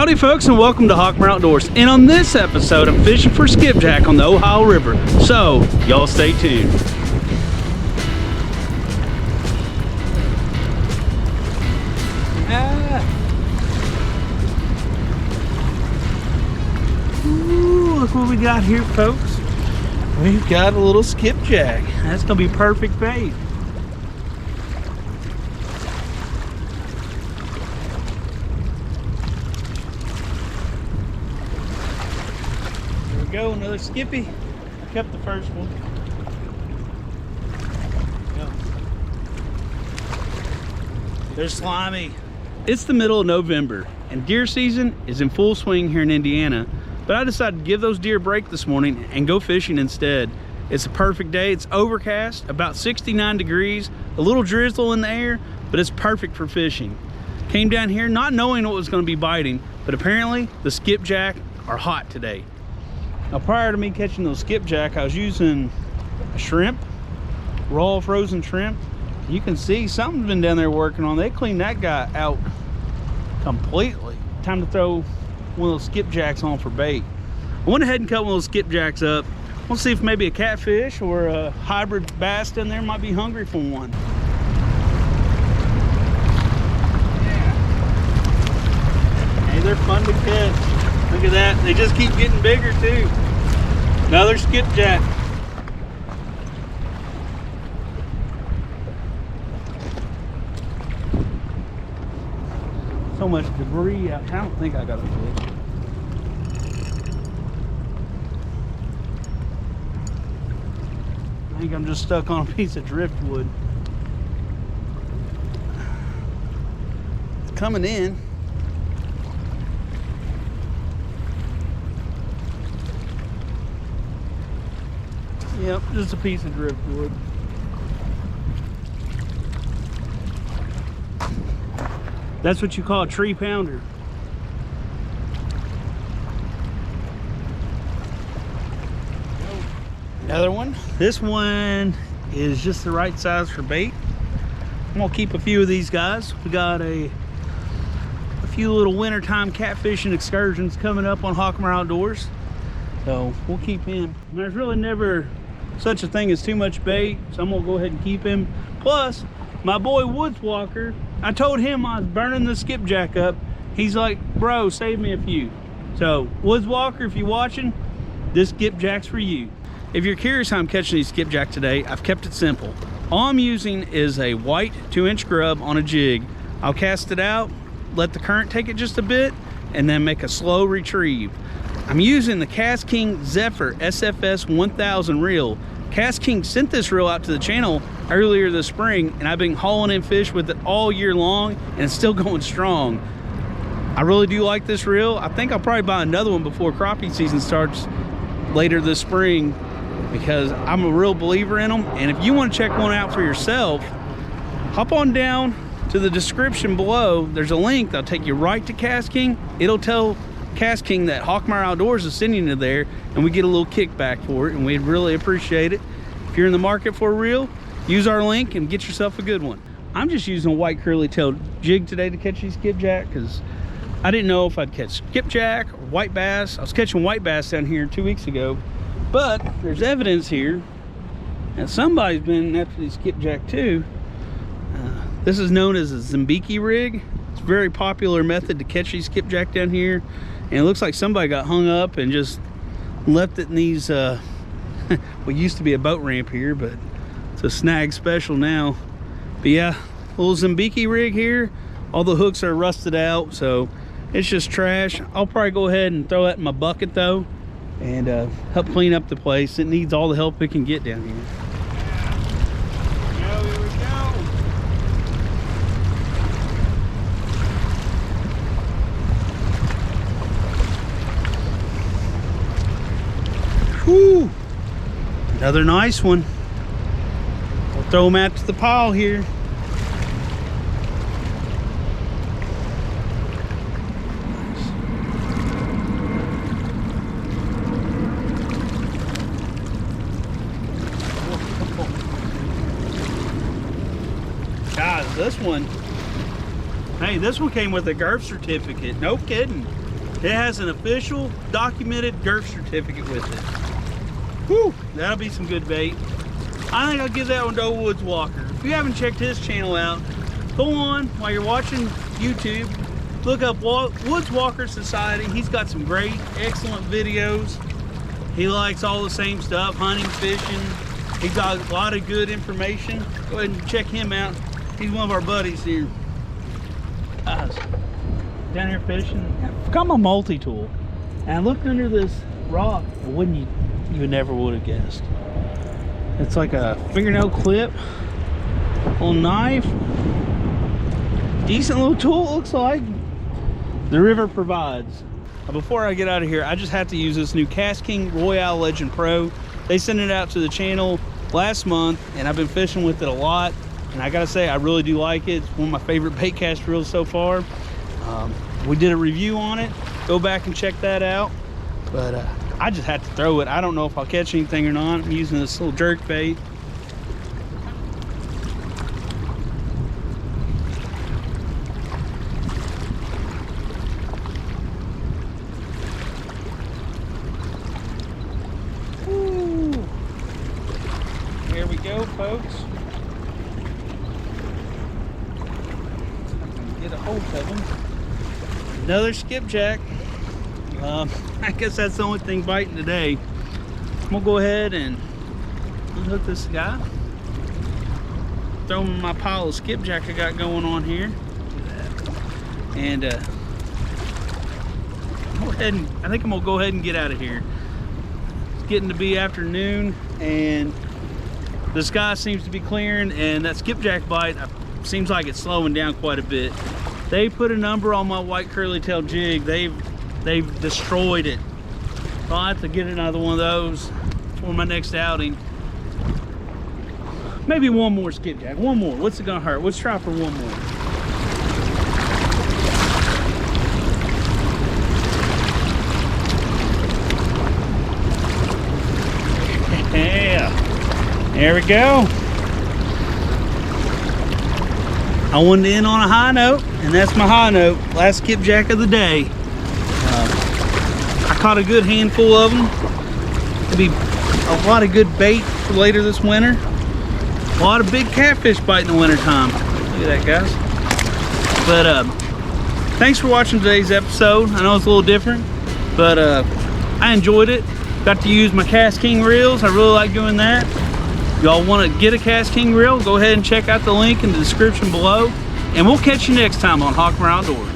Howdy folks, and welcome to HawkMeyer Outdoors. And on this episode, I'm fishing for skipjack on the Ohio River. So, y'all stay tuned. Ooh, look what we got here, folks. We've got a little skipjack. That's gonna be perfect bait. Go, another skippy. I kept the first one. They're slimy. It's the middle of November and deer season is in full swing here in Indiana, but I decided to give those deer a break this morning and go fishing instead. It's a perfect day. It's overcast, about 69 degrees, a little drizzle in the air, but it's perfect for fishing. Came down here not knowing what was going to be biting, but apparently the skipjack are hot today. Now, prior to me catching those skipjack, I was using a shrimp, raw frozen shrimp. You can see something's been down there working on. They cleaned that guy out completely. Time to throw one of those skipjacks on for bait. I went ahead and cut one of those skipjacks up. We'll see if maybe a catfish or a hybrid bass down there might be hungry for one. Yeah. Hey, they're fun to catch. Look at that, they just keep getting bigger too. Another skipjack. So much debris out. I don't think I got a fish. I think I'm just stuck on a piece of driftwood. It's coming in. Yep, just a piece of driftwood. That's what you call a tree pounder. Another one. This one is just the right size for bait. I'm gonna keep a few of these guys. We got a few little wintertime catfishing excursions coming up on HawkMeyer Outdoors. So we'll keep him. There's really never such a thing as too much bait, so I'm gonna go ahead and keep him. Plus, my boy Woods Walker, I told him I was burning the skipjack up. He's like, bro, save me a few. So Woods Walker, if you're watching, this skipjack's for you. If you're curious how I'm catching these skipjack today, I've kept it simple. All I'm using is a white 2-inch grub on a jig. I'll cast it out, let the current take it just a bit, and then make a slow retrieve. I'm using the Cast King Zephyr SFS 1000 reel. Cast King sent this reel out to the channel earlier this spring, and I've been hauling in fish with it all year long, and it's still going strong. I really do like this reel. I think I'll probably buy another one before crappie season starts later this spring, because I'm a real believer in them. And if you want to check one out for yourself, hop on down to the description below. There's a link that'll take you right to Cast King. It'll tell Cast King that HawkMeyer Outdoors is sending you there, and we get a little kickback for it, and we'd really appreciate it. If you're in the market for a reel, use our link and get yourself a good one. I'm just using a white curly-tailed jig today to catch these skipjack, because I didn't know if I'd catch skipjack or white bass. I was catching white bass down here 2 weeks ago, but there's evidence here that somebody's been after these skipjack too. This is known as a Zambiki rig. It's a very popular method to catch these skipjack down here. And it looks like somebody got hung up and just left it in these, what used to be a boat ramp here, but it's a snag special now. But yeah, little Zambiki rig here. All the hooks are rusted out, so it's just trash. I'll probably go ahead and throw that in my bucket though, and help clean up the place. It needs all the help it can get down here. Whew. Another nice one. I'll throw them out to the pile here. God, this one, hey, this one came with a GURF certificate. No kidding. It has an official documented girth certificate with it. Whew, that'll be some good bait. I think I'll give that one to old Woods Walker. If you haven't checked his channel out, go on while you're watching YouTube, look up Woods Walker Society. He's got some great, excellent videos. He likes all the same stuff, hunting, fishing. He's got a lot of good information. Go ahead and check him out. He's one of our buddies here. Guys, down here fishing. I forgot my multi-tool. And I looked under this rock. Wouldn't you never would have guessed. It's like a fingernail clip, little knife. Decent little tool, it looks like. The river provides. Before I get out of here, I just have to use this new KastKing Royale Legend Pro. They sent it out to the channel last month, and I've been fishing with it a lot. And I gotta say, I really do like it. It's one of my favorite bait cast reels so far. We did a review on it. Go back and check that out. But I just had to throw it. I don't know if I'll catch anything or not. I'm using this little jerk bait. Ooh. Here we go, folks. Get a hold of them. Another skipjack. I guess that's the only thing biting today. I'm gonna go ahead and unhook this guy. Throw him in my pile of skipjack I got going on here. And go ahead and I think I'm gonna go ahead and get out of here. It's getting to be afternoon, and the sky seems to be clearing, and that skipjack bite seems like it's slowing down quite a bit. They put a number on my white curly tail jig. They've destroyed it. So I'll have to get another one of those for my next outing. Maybe one more skipjack. One more. What's it gonna hurt? Let's try for one more. Yeah. There we go. I wanted to end on a high note, and that's my high note. Last skipjack of the day. I caught a good handful of them. There'll be a lot of good bait for later this winter. A lot of big catfish bite in the winter time. Look at that, guys. But thanks for watching today's episode. I know it's a little different, but I enjoyed it. Got to use my KastKing reels. I really like doing that. Y'all want to get a KastKing reel, go ahead and check out the link in the description below. And we'll catch you next time on HawkMeyer Outdoors.